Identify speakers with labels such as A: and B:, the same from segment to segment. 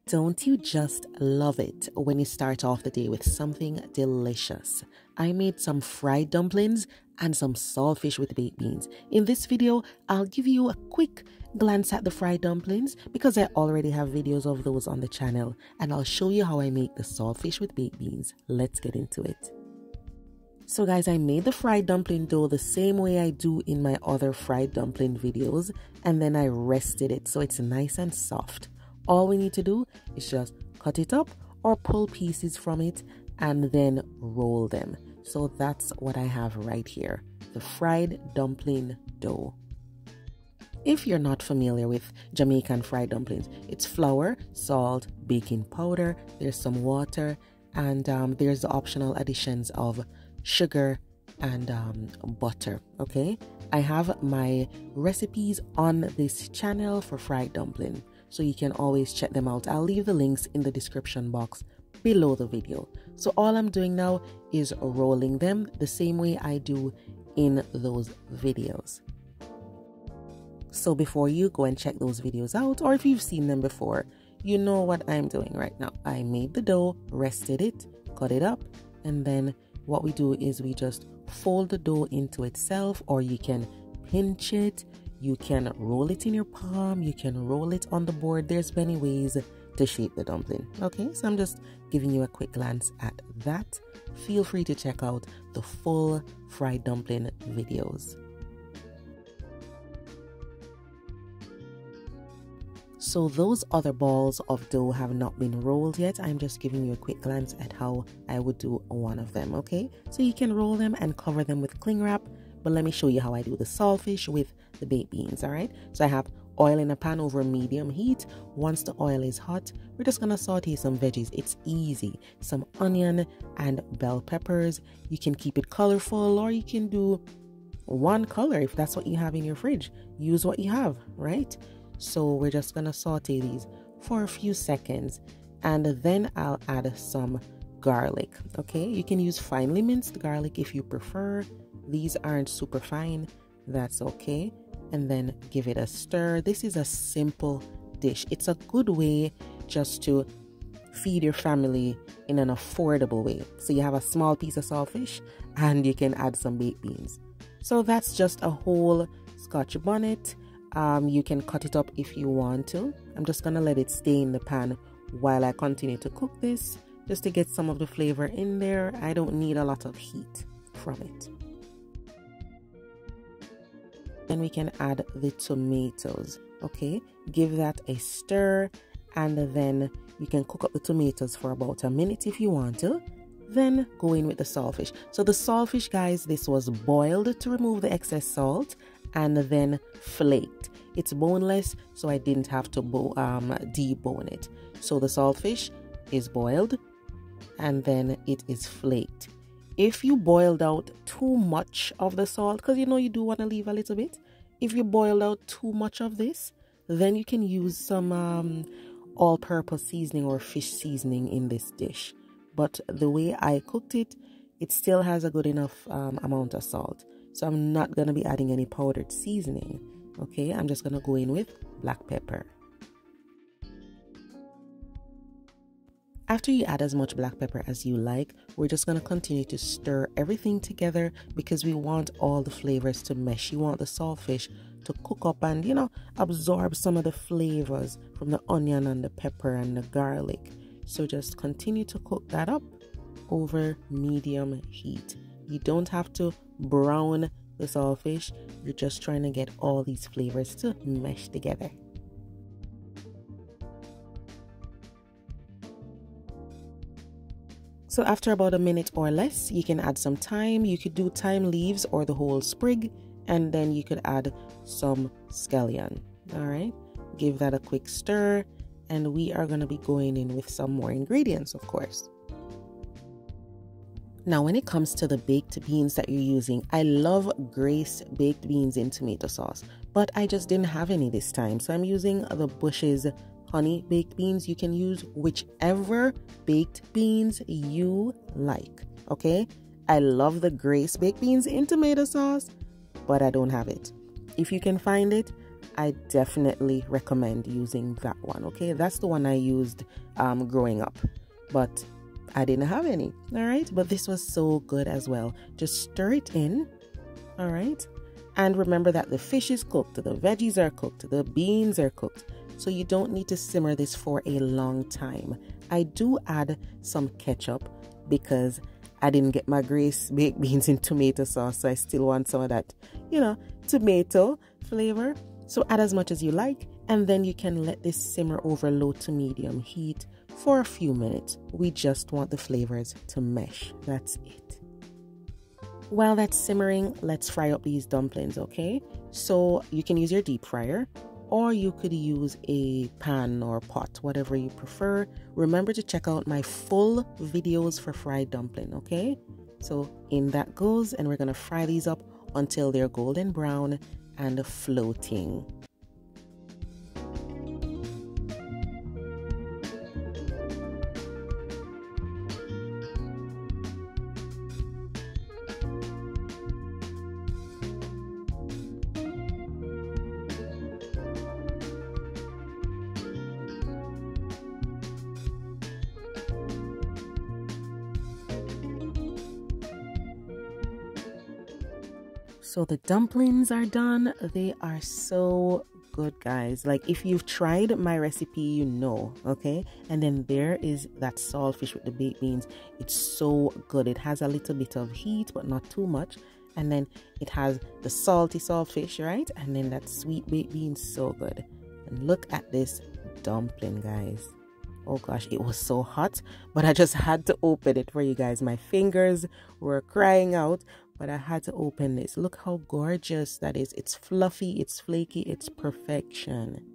A: Don't you just love it when you start off the day with something delicious? I made some fried dumplings and some saltfish with baked beans. In this video, I'll give you a quick glance at the fried dumplings because I already have videos of those on the channel, and I'll show you how I make the saltfish with baked beans. Let's get into it. So guys, I made the fried dumpling dough the same way I do in my other fried dumpling videos, and then I rested it so it's nice and soft. All we need to do is just cut it up or pull pieces from it and then roll them. So that's what I have right here, the fried dumpling dough. If you're not familiar with Jamaican fried dumplings, it's flour, salt, baking powder, there's some water, and there's the optional additions of sugar and butter. Okay, I have my recipes on this channel for fried dumpling, so you can always check them out. I'll leave the links in the description box below the video. So all I'm doing now is rolling them the same way I do in those videos. So before you go and check those videos out, or if you've seen them before, you know what I'm doing right now. I made the dough, rested it, cut it up, and then what we do is we just fold the dough into itself, or you can pinch it. You can roll it in your palm, you can roll it on the board. There's many ways to shape the dumpling. Okay, so I'm just giving you a quick glance at that. Feel free to check out the full fried dumpling videos. So those other balls of dough have not been rolled yet. I'm just giving you a quick glance at how I would do one of them, okay? So you can roll them and cover them with cling wrap. But let me show you how I do the saltfish with the baked beans, all right? So I have oil in a pan over medium heat. Once the oil is hot, we're just gonna saute some veggies. It's easy. Some onion and bell peppers. You can keep it colorful, or you can do one color if that's what you have in your fridge. Use what you have, right? So we're just gonna saute these for a few seconds, and then I'll add some garlic, okay? You can use finely minced garlic if you prefer. These aren't super fine, that's okay. And then give it a stir. This is a simple dish. It's a good way just to feed your family in an affordable way. So you have a small piece of saltfish and you can add some baked beans. So that's just a whole Scotch bonnet. You can cut it up if you want to. I'm just gonna let it stay in the pan while I continue to cook this, just to get some of the flavor in there. I don't need a lot of heat from it. Then we can add the tomatoes, okay? Give that a stir, and then you can cook up the tomatoes for about a minute if you want to. Then go in with the saltfish. So the saltfish, guys, this was boiled to remove the excess salt and then flaked. It's boneless, so I didn't have to debone it. So the saltfish is boiled and then it is flaked. If you boiled out too much of the salt, because you know you do want to leave a little bit, if you boiled out too much of this, then you can use some all-purpose seasoning or fish seasoning in this dish. But the way I cooked it, it still has a good enough amount of salt. So I'm not going to be adding any powdered seasoning. Okay, I'm just going to go in with black pepper. After you add as much black pepper as you like, we're just going to continue to stir everything together because we want all the flavors to mesh. You want the saltfish to cook up and, you know, absorb some of the flavors from the onion and the pepper and the garlic. So just continue to cook that up over medium heat. You don't have to brown the saltfish. You're just trying to get all these flavors to mesh together. So after about a minute or less, you can add some thyme. You could do thyme leaves or the whole sprig, and then you could add some scallion. All right, give that a quick stir, and we are going to be going in with some more ingredients, of course. Now, when it comes to the baked beans that you're using, I love Grace baked beans in tomato sauce, but I just didn't have any this time. So I'm using the Bush's honey baked beans. You can use whichever baked beans you like, okay? I love the Grace baked beans in tomato sauce, but I don't have it. If you can find it, I definitely recommend using that one. Okay, that's the one I used growing up, but I didn't have any. All right, but this was so good as well. Just stir it in. All right, and remember that the fish is cooked, the veggies are cooked, the beans are cooked, so you don't need to simmer this for a long time. I do add some ketchup because I didn't get my Grace baked beans in tomato sauce, so I still want some of that, tomato flavor. So add as much as you like, and then you can let this simmer over low to medium heat for a few minutes. We just want the flavors to mesh. That's it. While that's simmering, let's fry up these dumplings, okay? So you can use your deep fryer, or you could use a pan or pot, whatever you prefer. Remember to check out my full videos for fried dumpling, okay? So in that goes, and we're gonna fry these up until they're golden brown and floating. So the dumplings are done. They are so good, guys. Like, if you've tried my recipe, you know, okay? And then there is that saltfish with the baked beans. It's so good. It has a little bit of heat, but not too much. And then it has the salty saltfish, right? And then that sweet baked beans, so good. And look at this dumpling, guys. Oh gosh, it was so hot, but I just had to open it for you guys. My fingers were crying out, but I had to open this. Look how gorgeous that is. It's fluffy, it's flaky, it's perfection.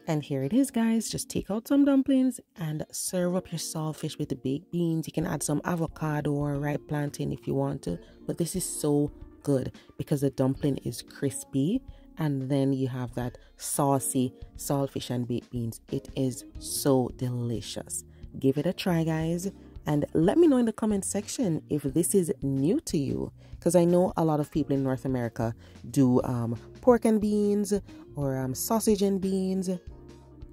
A: And here it is, guys. Just take out some dumplings and serve up your saltfish with the baked beans. You can add some avocado or ripe plantain if you want to, but this is so good because the dumpling is crispy, and then you have that saucy saltfish and baked beans. It is so delicious. Give it a try, guys, and let me know in the comment section if this is new to you, because I know a lot of people in North America do pork and beans or sausage and beans.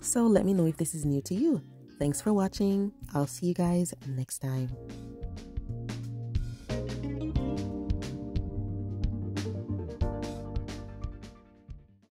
A: So let me know if this is new to you. Thanks for watching. I'll see you guys next time.